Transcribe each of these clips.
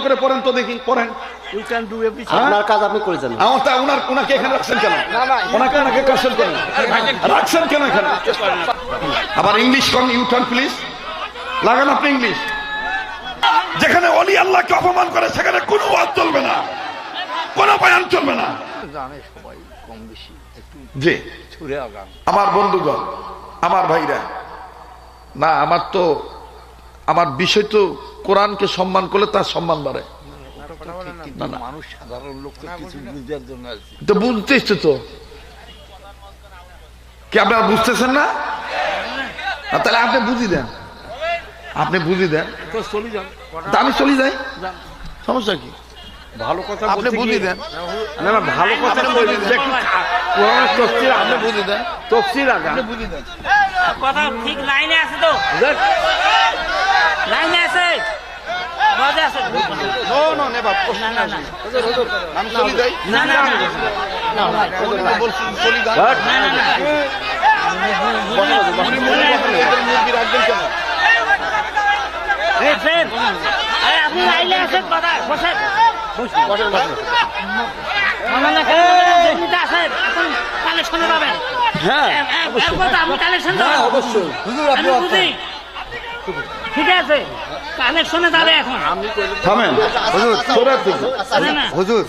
করে পড়েন তো দেখি, পড়েন। আপনার কাজ আপনি করে যান। ওনাকে এখানে রাখছেন কেন? ওনাকে কাছেন কেন? রাখছেন কেন এখানে? আবার ইংলিশ কোন? ইউটার্ন প্লিজ লাগান আপনি ইংলিশ। যেখানে অলি আল্লাহকে অপমান করে সেখানে কোনো ওয়াজ চলবে না, কোনো বয়ান চলবে না। জি আমার বন্ধুগণ, আমার ভাইরা, না আমার বিষয় তো কোরআনকে সম্মান করলে তার সম্মান বাড়ে। মানুষ সাধারণ লোক তো বুঝতেছ তো, কি আপনারা বুঝতেছেন না? তাহলে আপনি বুঝি দেন, আপনি বুঝি দেন, আমি চলে যাই, সমস্যা কি? ভালো কথা আপনি বুঝি দেন, না না ভালো কথা আপনি বুঝি দেন, তফসির আগে আপনি বুঝি দেন। কথা ঠিক লাইনে আছে তো, লাইনে আছে। আপনি লাইনে আছেন, কথা বসেন। কালেকশনে পাবেন। হ্যাঁ আপনি কালেকশন অবশ্যই ঠিক আছে, কালেকশনে যাবে এখন। থামেন হুজুর,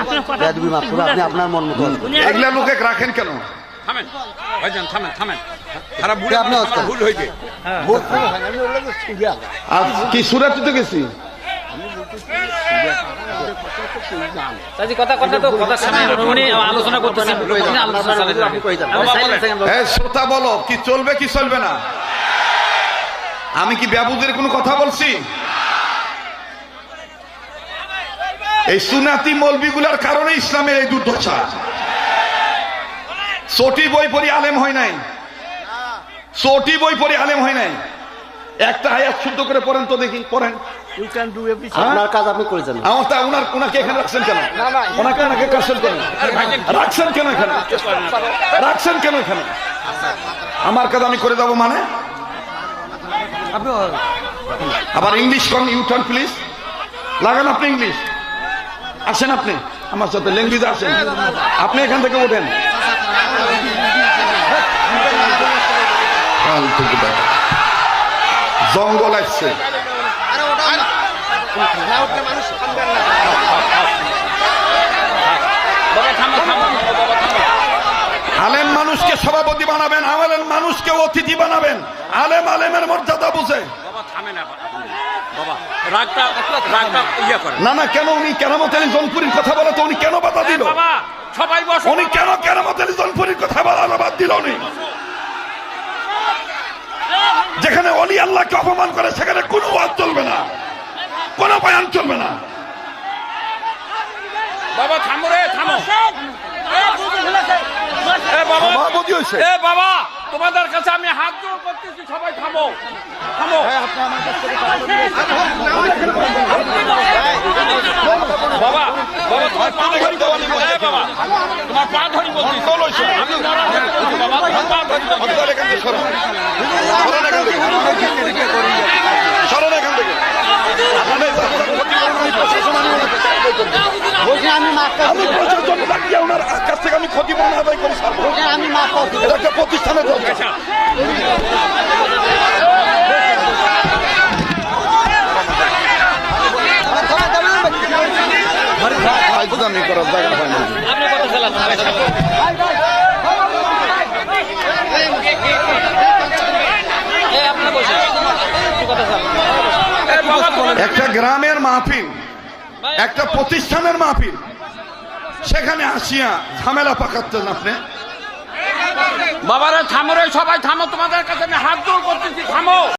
আপনি আপনার মন মতো এগুলা লোকে রাখেন কেন? থামেন ভাইজান, থামেন থামেন। সারা বুড়ি আপনি ভুল হয়েছে। আজ কি সুরাতে তো গেছি, শ্রোতা বলো কি চলবে কি চলবে না? আমি কি বেবুদের কোনো কথা বলছি? এই সুন্নাতি মৌলবিগুলার কারণে ইসলামের এই দুর্দশা। চটি বই পড়ি আলেম হয় নাই, চটি বই পড়ি আলেম হয় নাই। একটা আয়াত শুদ্ধ করে পড়েন তো দেখি, পড়েন। আপনার কাজ আপনি করে যান। ওনাকে এখানে রাখছেন কেন? ওনাকে কাছেন কেন? রাখছেন কেন এখানে? রাখছেন কেন এখানে? আমার কাজ আমি করে যাবো মানে? আবার ইংলিশ কোন? ইউটার্ন প্লিজ লাগান আপনি ইংলিশ। আসেন আপনি আমার সাথে, ল্যাঙ্গুয়েজ আসেন। আপনি এখান থেকে ওঠেন। জঙ্গল আসছে, আলেম মানুষকে সভাপতি বানাবেন, আলেম মানুষকে অতিথি বানাবেন। আলেম আলেমের মর্যাদা বুঝে। না না কেন উনি কেরামত আলী জৌনপুরীর কথা বলে তো উনি কেন বাধা দিল? উনি কেন কেরামত আলী জৌনপুরীর কথা বলা বাদ দিল? উনি যেখানে অলি আল্লাহকে অপমান করে সেখানে কোনো ওয়াজ চলবে না, কোনো বয়ান চলবে না। বাবা থামো রে, থামো। বাবা তোমাদের কাছে আমি হাত জোড় করতেছি, সবাই থামো থামো। বাবা বাবা তোমার পা ধরি, বাবা তোমার পা ধরি বলছি। আমি বাবা তোমার পা ধরি। আমি প্রশাসন ডাকিয়ে ওনার কাছ থেকে আমি ক্ষতিপূরণ আদায় করি। আমি মাফ করছি। এটা একটা প্রতিষ্ঠানের আমি করার জায়গা হয় না। একটা গ্রামের মাহফিল, একটা প্রতিষ্ঠানের মাহফিল, সেখানে আসিয়া ঝামেলা পাকাচ্ছেন আপনি। বাবারা থামো রে, সবাই থামো, তোমাদের কাছে আমি হাত জোড় করতেছি, থামো।